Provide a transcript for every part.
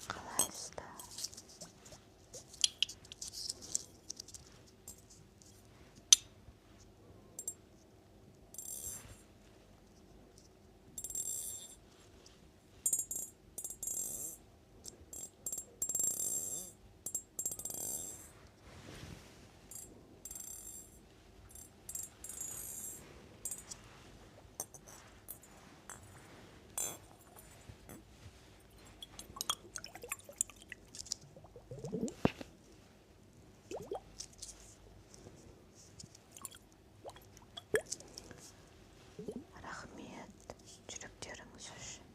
қалайсыздар? Рахмет жүректеріңіз үшін.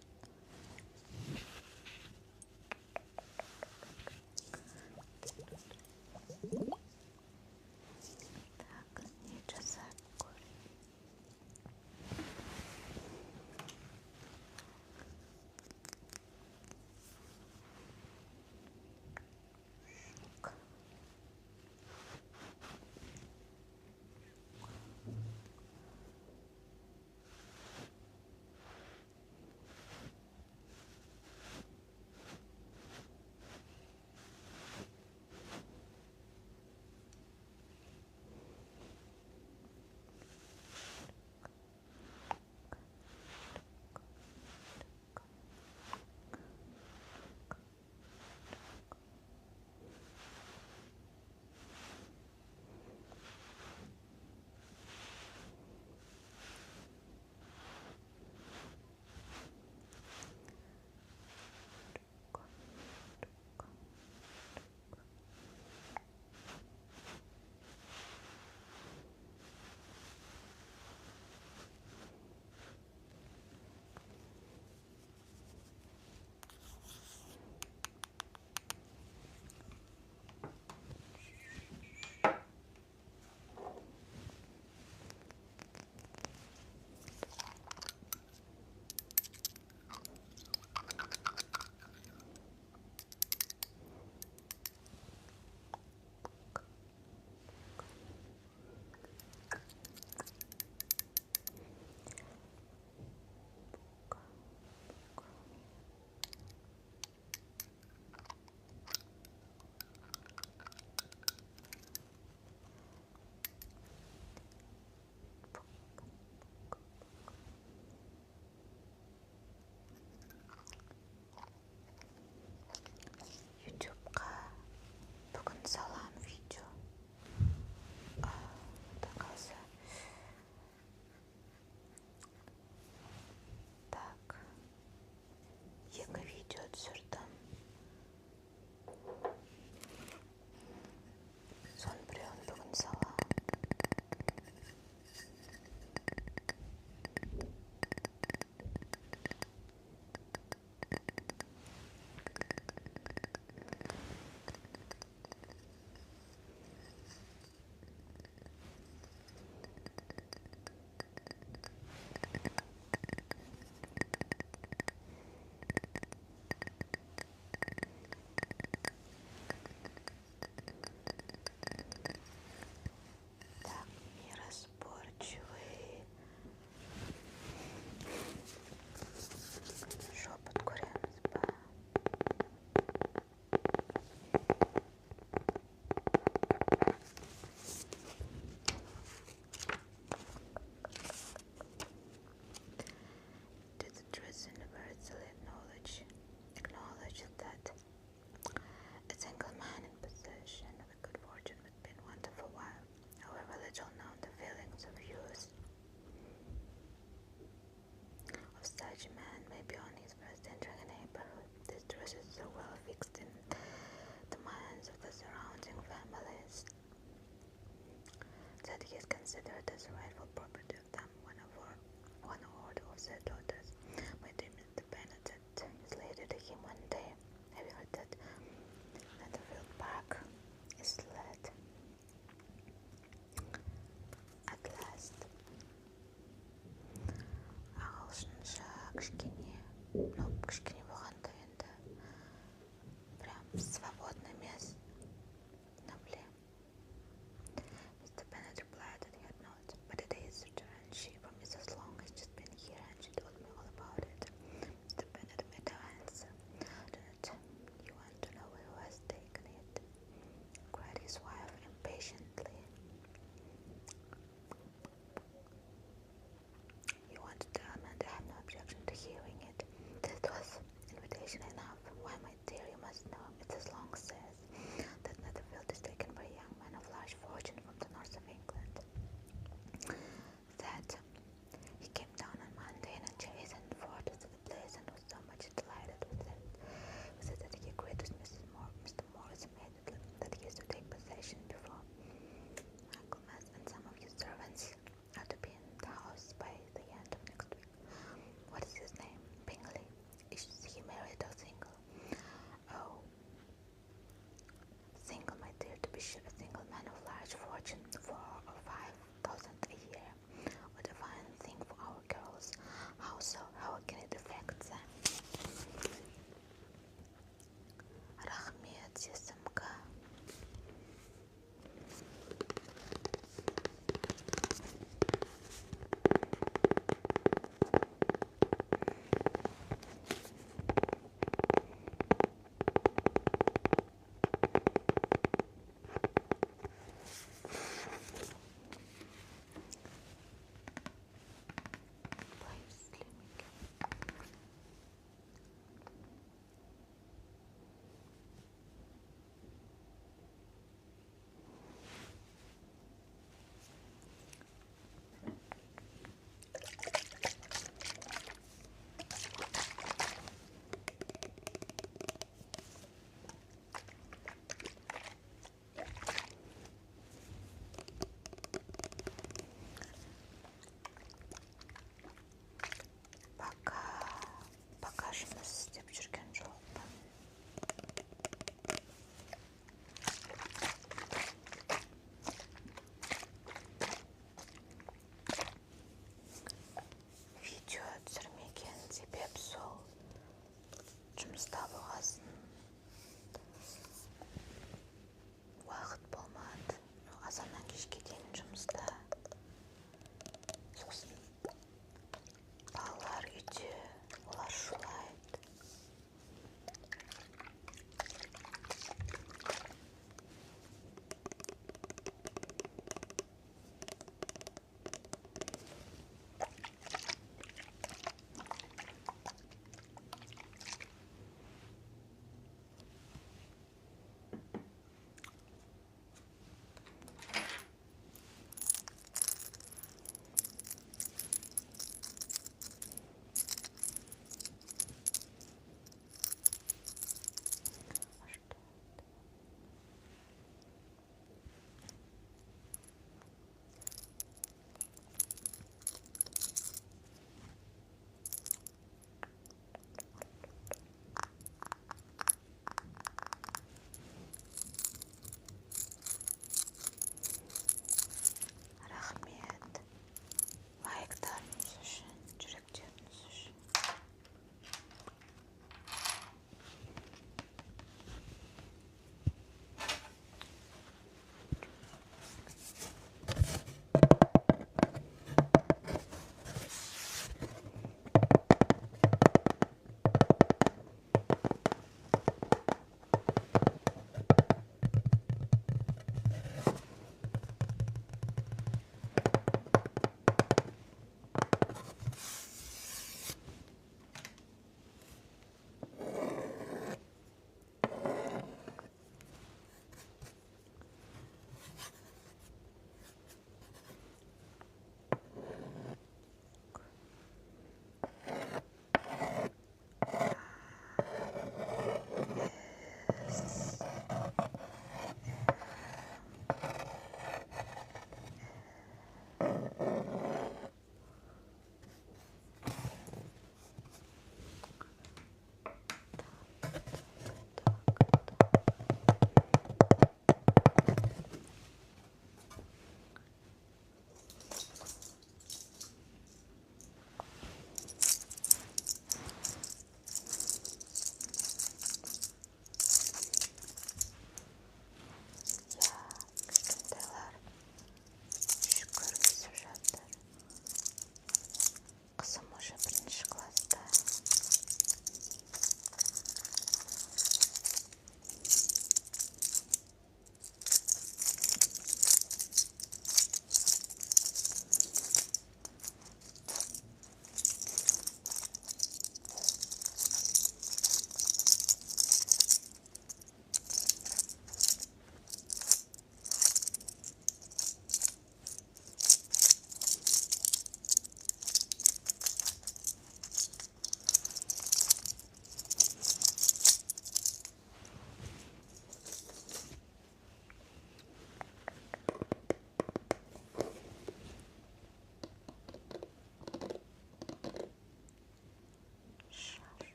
Так, не жасап көрейін. ютубқа бүгін салам видео. Қалса. Так, екі видео түсірдім. Соның біреуін бүгін салам. Так, неразборчивый шепот көреміз ба? Did the truth universally acknowledge that a single man in possession of a good fortune would be one for a while, however little known the feelings of youth of such a man may be on his first entering a neighborhood. This truth is so well fixed in the minds of the surrounding families that he is considered as rightful property of them. One or two of their daughters may deem it the benefit is laid to him one day, having heard that Netherfield Park is let at last. Ағылшынша кішкене, кішкене болғанда енді прям свободно емес, но блин. Mr. Bennet replied that he had not, but the days returned she from Mrs. Long as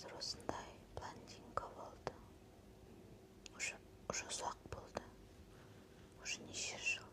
қазір осындай блондинка болды. Уже ұзақ болды. Уже неше жыл.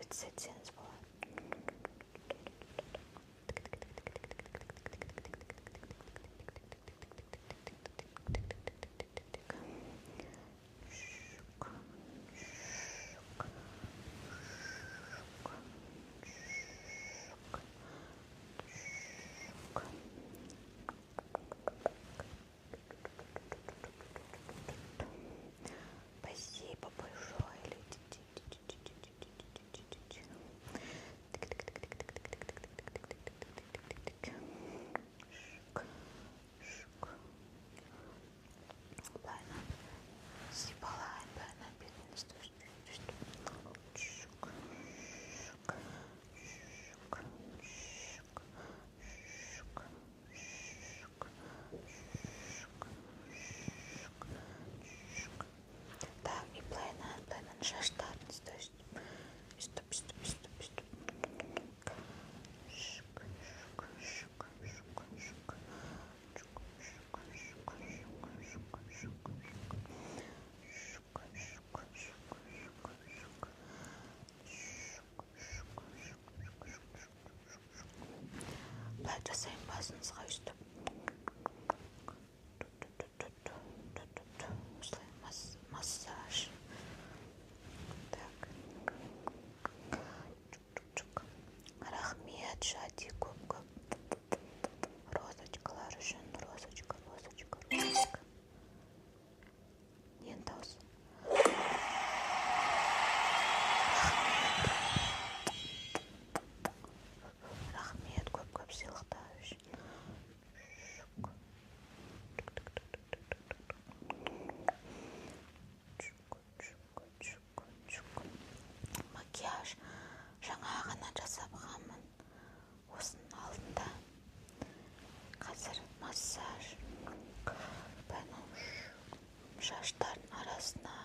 өйтсетсеңіз болады. Спасибо большое, леди. Bijna sipalain, bijna binnen Так, и bijna шаштатниц, то есть стоп. Былай жасайын басыңызға өйстіп. Осылай массаж. Так. Рахмет, Шади, көп-көп. Розочкалар үшін, розочка. Енді осы. Рахмет, көп-көп сыйлықтар үшін. Макияж жаңа ғана жасап қалмын. Осының алдында қазір массаж. Шаштардың арасына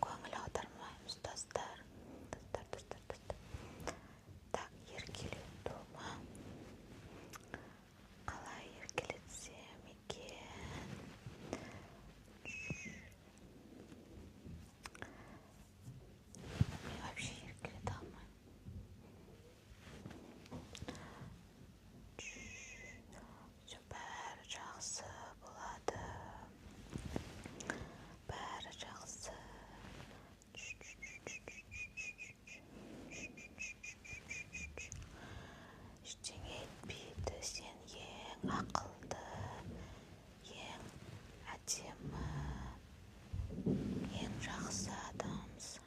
көңіл аудармаймыз, достар. Так, еркелету ма? Қалай еркелетсем екен? Мен вообще еркелете алмаймын. Все бәрі жақсы болады. Бәрі жақсы. Ештеңе етпейді. Сен ең ақылды, ең әдемі, ең жақсы адамсың.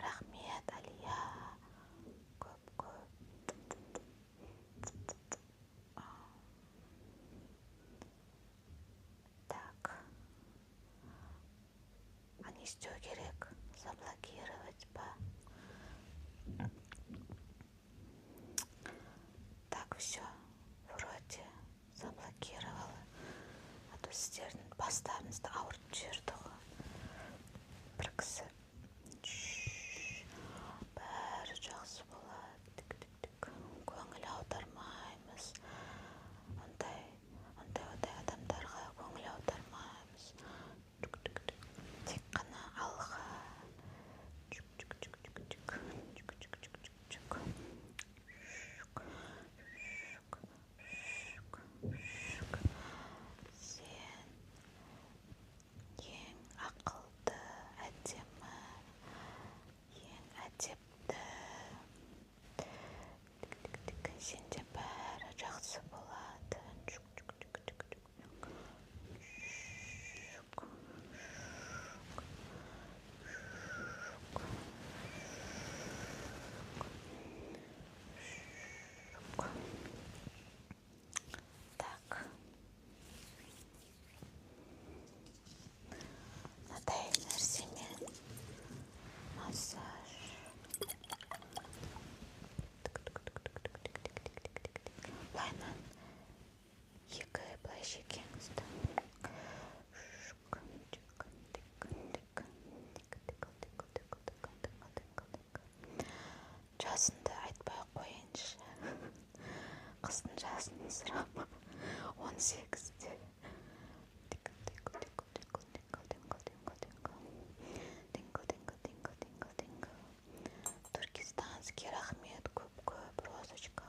Рахмет, Алия. Көп-көп. Так. А не что керек? Заблокировать ба? Так, все. Вроде заблокировала. А то сіздердің бастарыңызды ауыртып жіберді ғой. Бір кісі. Бәрі жақсы болады. Көңіл аудармаймыз. Ондай адамдарға көңіл аудармаймыз. Тек қана алға. Сен Қыздың жасын сұрап 18-те. Туркестанский рахмет көп-көп розочкаға.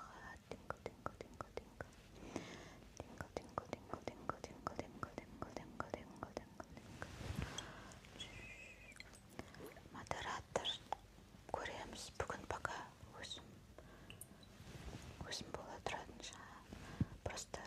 Модератор көреміз. Бүгін пока өзім бола тұратын шығар. Просто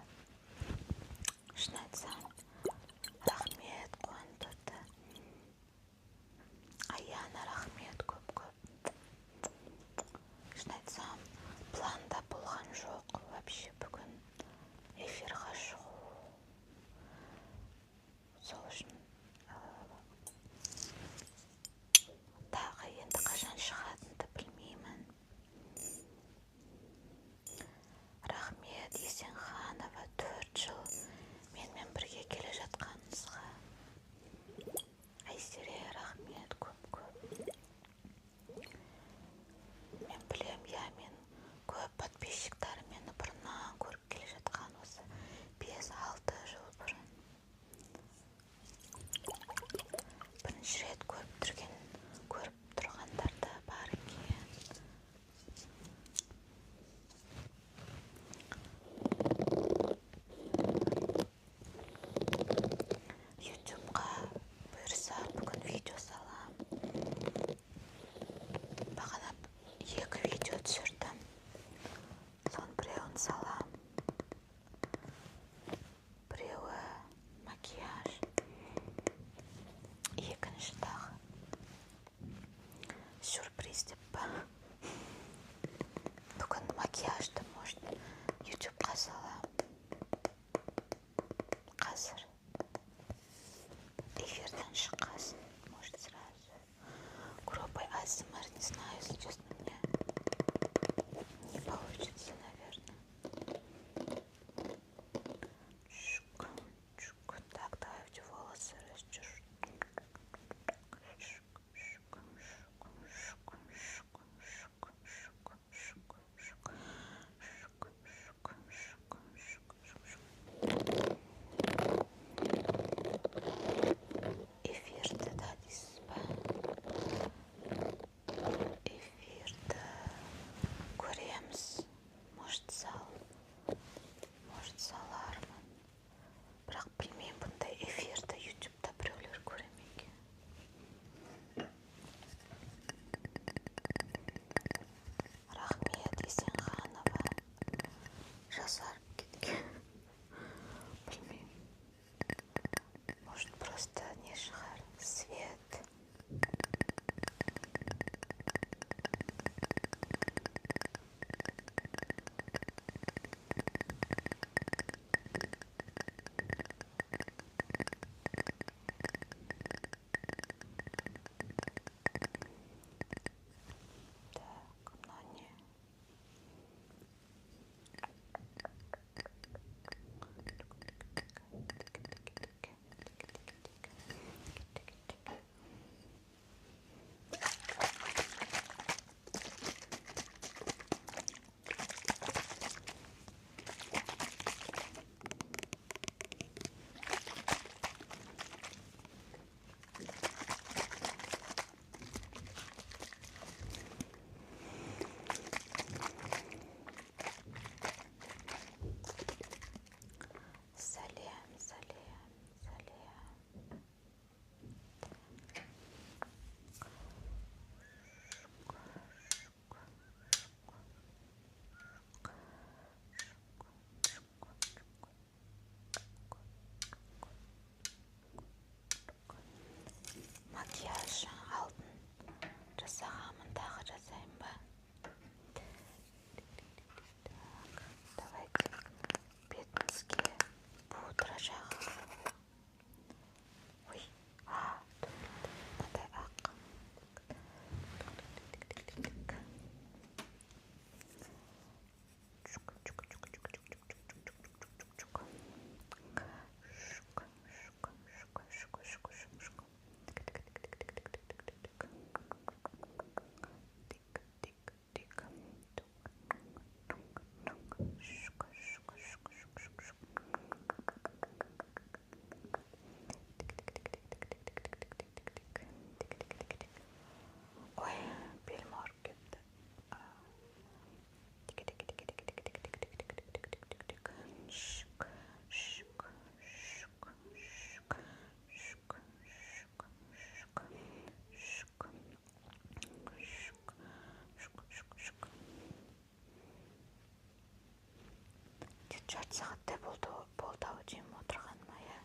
жарты сағаттай болды-ау деймін отырғаныма, иә,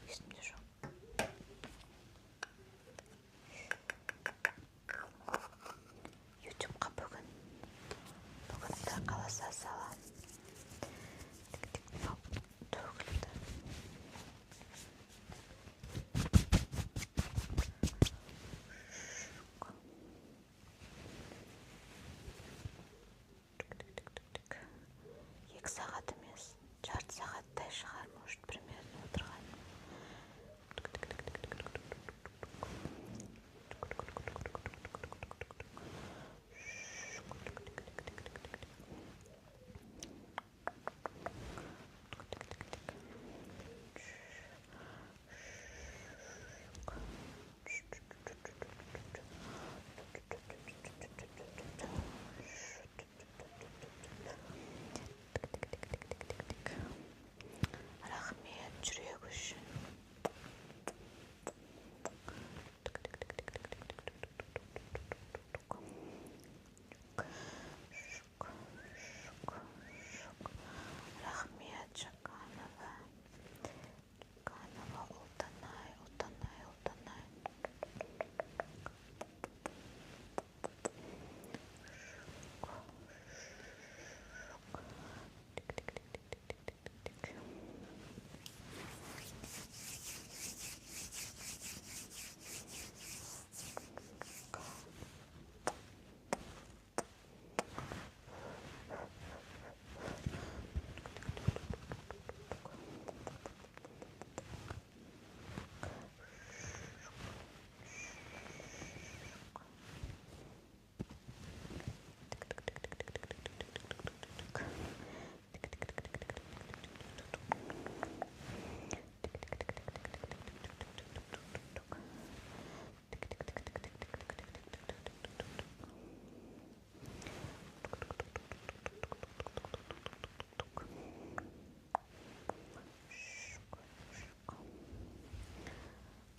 есімде жоқ. ютубқа бүгін Құдай қаласа салам. Төгілді. Екі сағат емес, жарты сағаттай шығар, может, примерно отырған. Рахмет жүрегі үшін. Рахмет Жақанова. Ұлтанай.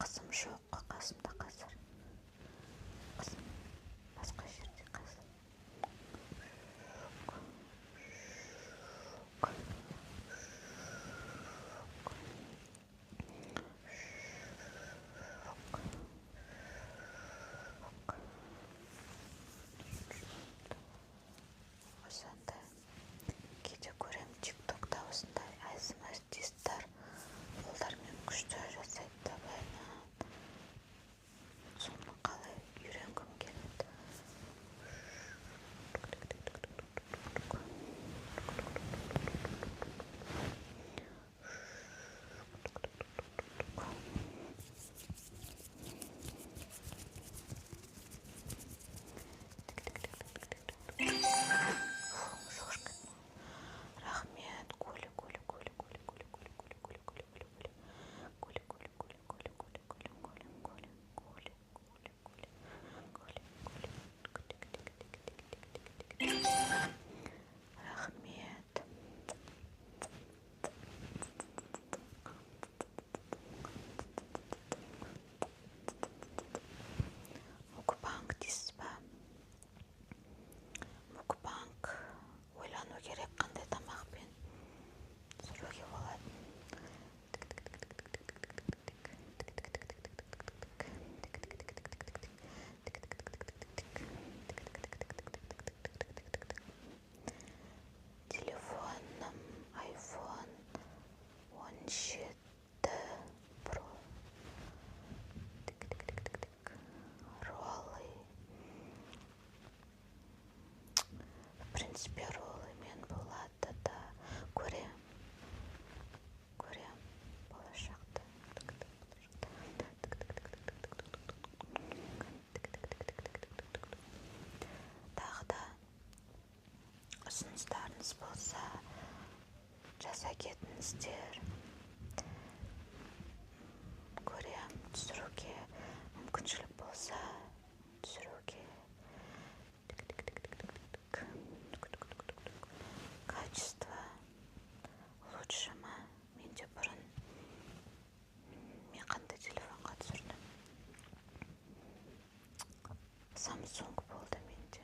Қызым жоқ қасымда қазір. Қызым басқа жерде қазір. Осындай кейде көремін тиктокта осындай ASMR-тистер қолдарымен күшті жасайды да баяннан. Соны қалай үйренгім келеді. Рахмет, Коля. Рахмет. Мукбанг дейсіз ба? Мукбанг ойлану керек, қандай тамақпен түсіруге болады. Телефоным iPhone 17 Pro. Роллы. В принципе, роллымен болады, да. Көрем болашақта. Тағы да ұсыныстарыңыз болса жаза кетіңіздер. Көрем, түсіруге мүмкіншілік болса түсіруге. Качество лучше ма? Менде бұрын мен қандай телефонға түсірдім? Samsung болды менде.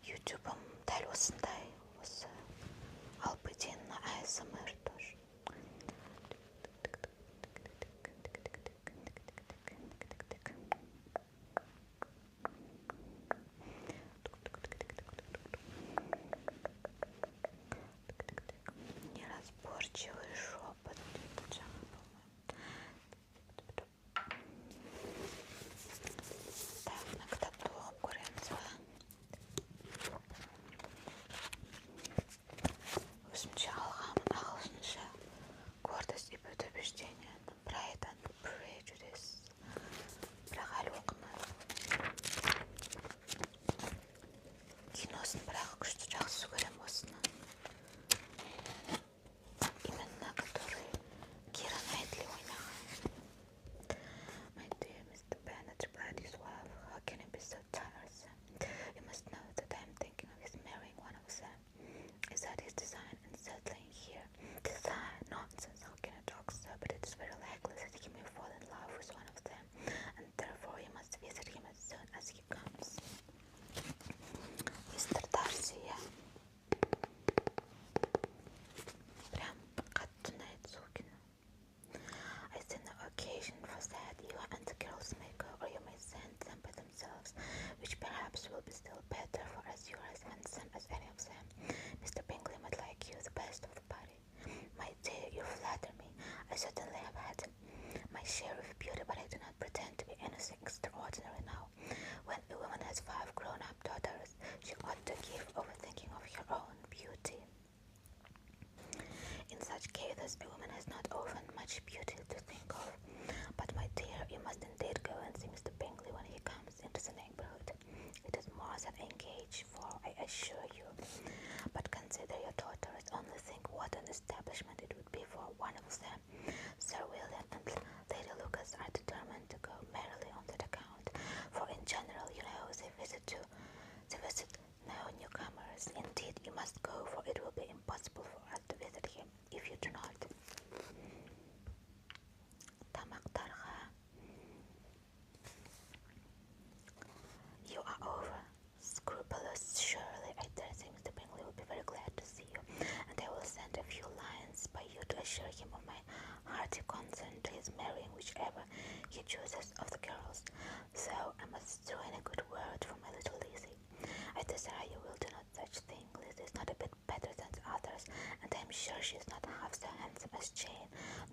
ютубым дәл осындай Yes, he comes. Mr. Darcy, yeah. Прям катунает, сукина. I see no occasion for that. You and the girls may go, or you may send them by themselves, which perhaps will be still better, for as you are as handsome as any of them, Mr. Bingley might like you the best of the party. My dear, you flatter me. I certainly have had my share of beauty, but I do not pretend to be anything extraordinary now. When a woman has 5 grown-up daughters, she ought to give over thinking of her own beauty. In such cases, a woman has not often much beauty to think of. But, my dear, you must indeed go and see Mr. Bingley when he comes into the neighbourhood. It is more than engaged for, I assure you. But consider your daughters. Only think what an establishment it would be for one of them. Sir William and Lady Lucas are determined to go merrily on that account, for in general, you know, they visit no newcomers. Indeed, you must go, for it will be impossible for us to visit him if you do not. Тамақтарға. You are over scrupulous, surely. I dare say Mr. Bingley will be very glad to see you, and I will send a few lines by you to assure him of my hearty consent to his marrying whichever he chooses of the girls. So I must throw in a good word for my little Lizzie. I desire you will do no such thing. Lizzie is not a bit better than the others, and I am sure she is not half so handsome as Jane,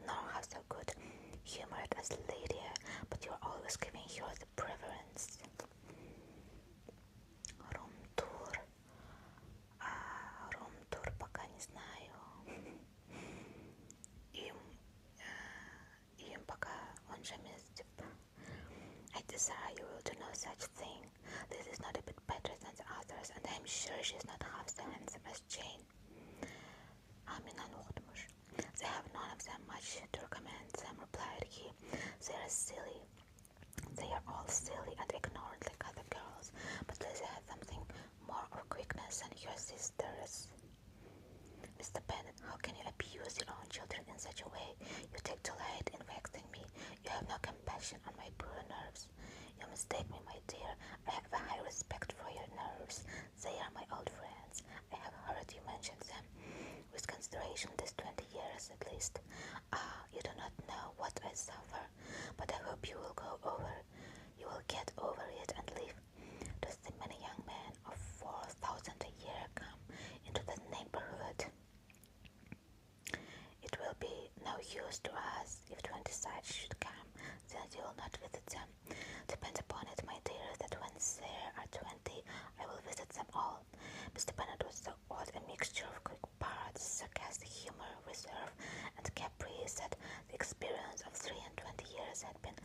nor half so good-humoured as Lydia, but you are always giving her the preference. Рум-тур. Рум-тур пока не знаю. Им пока он jamais I desire you will do no such thing. This is not a bit better than the others, and I am sure she is not half so handsome as Jane. They have none of them much to recommend them, replied he. They are silly. They are all silly and ignorant like other girls, but Lizzie has something more of quickness than your sisters. Mr. Bennet, how can you abuse your own children in such a way? You take delight in vexing me. You have no compassion on my poor nerves. You mistake me, my dear. I have a high respect for your nerves. They are my old friends. I have heard you mention them with consideration these 20 years at least. Ah, you do not know what I suffer, but I hope you will go over. You will get over it and live to see many young men of 4,000 a year come into the neighbourhood. It will be no use to us if 20 such should come, since you will not visit them. Depend upon it, my dear, that when there are 20, I will visit them all. Mr. Bennet was so odd a mixture of quick parts, sarcastic humour, reserve, and caprice that the experience of 23 years had been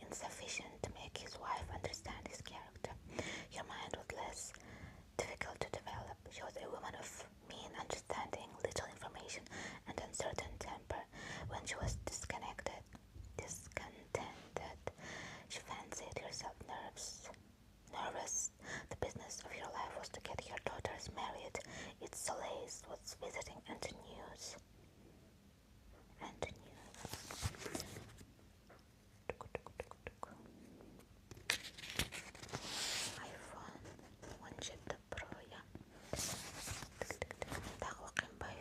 insufficient to make his wife understand his character. Her mind was less difficult to develop. She was a woman of mean understanding, little information, and uncertain temper. When she was discontented, she fancied herself nervous. The business of her life was to get her daughters married. Its solace was visiting and news. iPhone 17 Pro, ja. Так, оқимын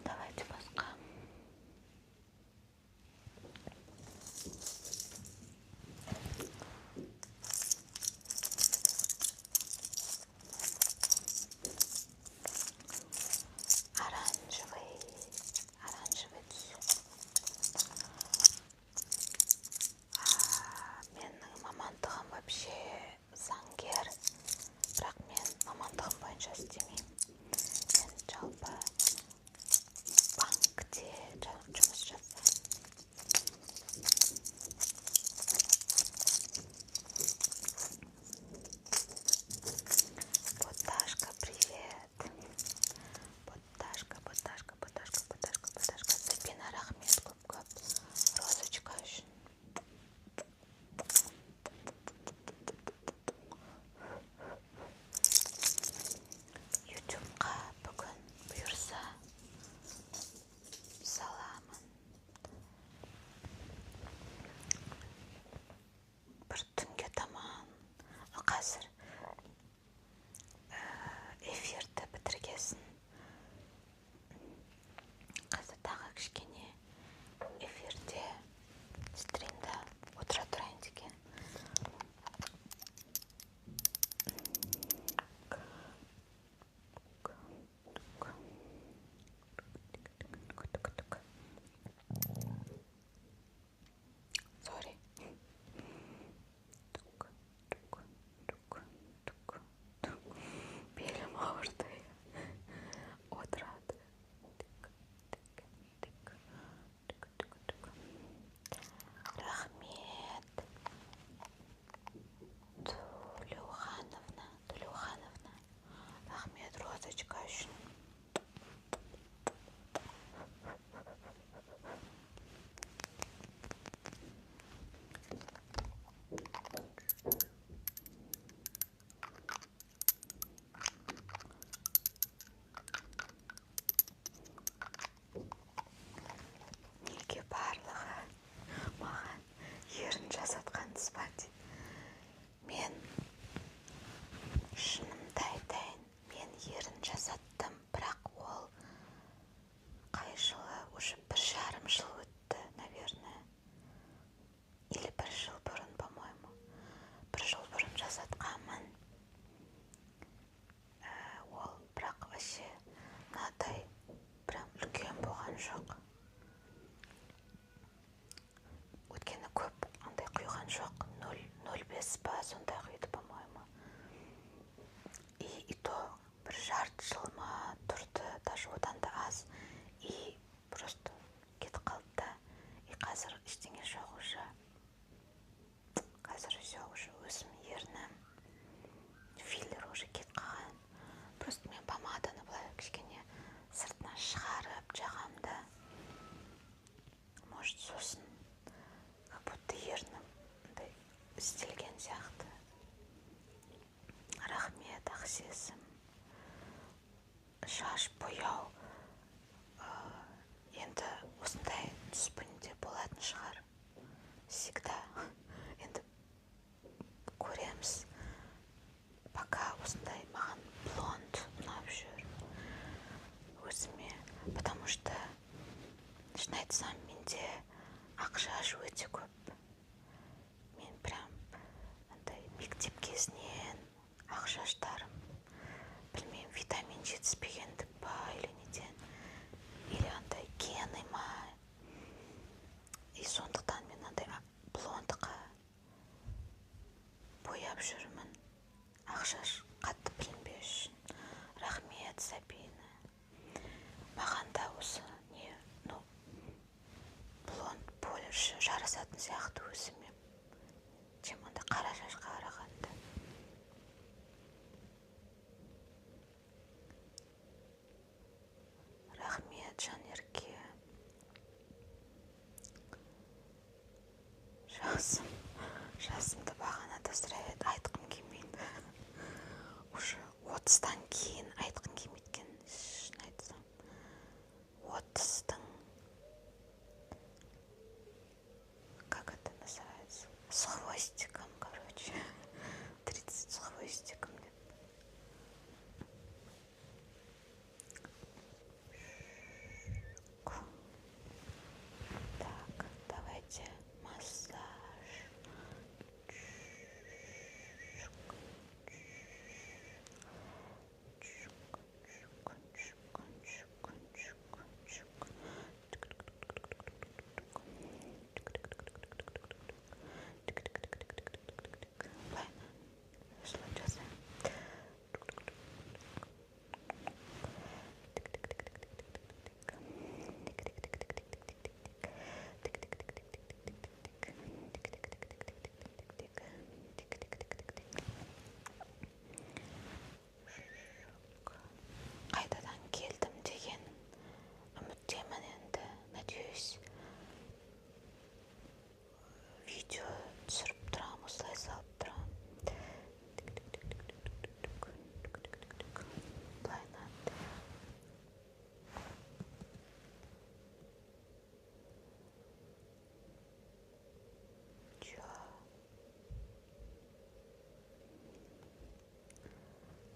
Давайте басқа. Оранжевый цвет. Менің мамандығым вообще заңгер, бірақ мен мамандығым бойынша істемеймін. Мен жалпы банкте жұмыс жасаймын. Боташка, привет. Боташка. Сәбина, рахмет көп. Розочка үшін. жарты жыл ма тұрды, даже одан да аз, и просто кетіп қалды да. И қазір ештеңе жоқ уже. Қазір все уже өзім ернім, филлер уже кетіп қалған. Просто мен помаданы былай кішкене сыртына шығарып жағамда. Может, сосын как будто ернім істелген сияқты. Рахмет, ақсесім. Шаш бояу енді осындай түспінде болатын шығар. Всегда. Енді көреміз. Пока осындай маған блонд ұнап жүр өзіме. Потому что шын айтсам, менде ақ шаш өте көп. Мен прям мектеп кезінен ақ шаштарым. Білмеймін, витамин жетіспегендік па или неден, или гены ма. И сондықтан мен блондқа бояп жүрмін. Ақ шаш қатты білінбес үшін. Рахмет, Сабина. Маған да осы блонд больше жарасатын сияқты өзіме, чем қара шашқа қарағанда. Рахмет, Жанерке. Жасымды бағанада сұрайды, айтқым келмейді. Уже 30-тан кейін айтқым келмейді екен, шын айтсам. 30-тың, как это называется, с хвостиком, короче. 30 с хвостиком. Так, давайте массаж. Қайтадан келдім деген үміттемін енді, надеюсь. Видео түсіріп тұрам, осылай салып тұрам. Былайынан.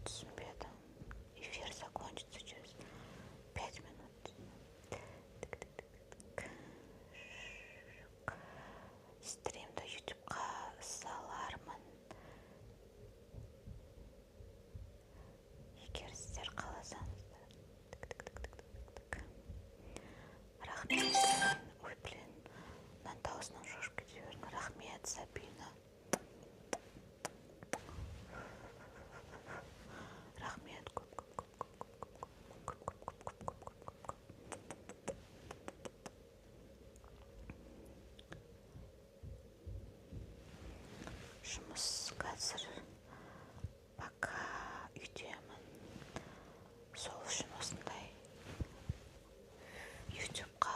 Түсінбедім. Эфир закончится через 5 минут. Стримді ютубқа салармын. Егер сіздер қаласаңыздар. Рахмет. Ой, блин. Мынан даусынан шошып кете бердім. Рахмет, Сабина. Рахмет, көп. Жұмыс қазір пока үйдемін. Сол үшін осындай ютубқа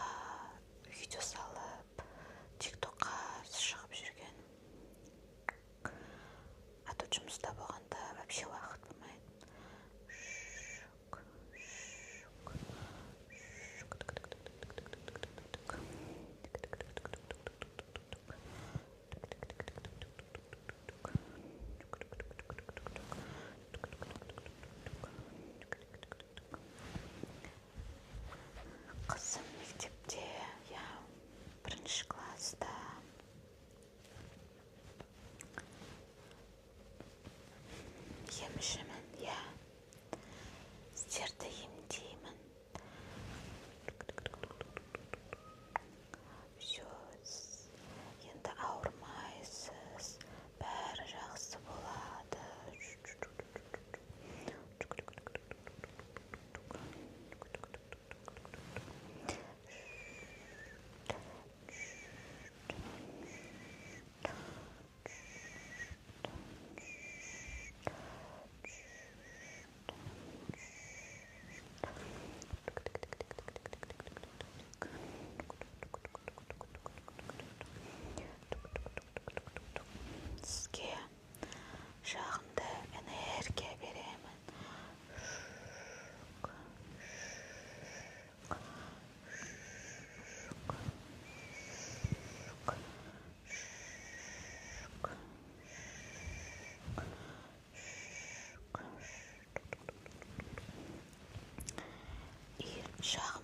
видео салып, тиктокқа шығып жүрген. А то жұмыста болғанда вообще уақыт болмайды. Shah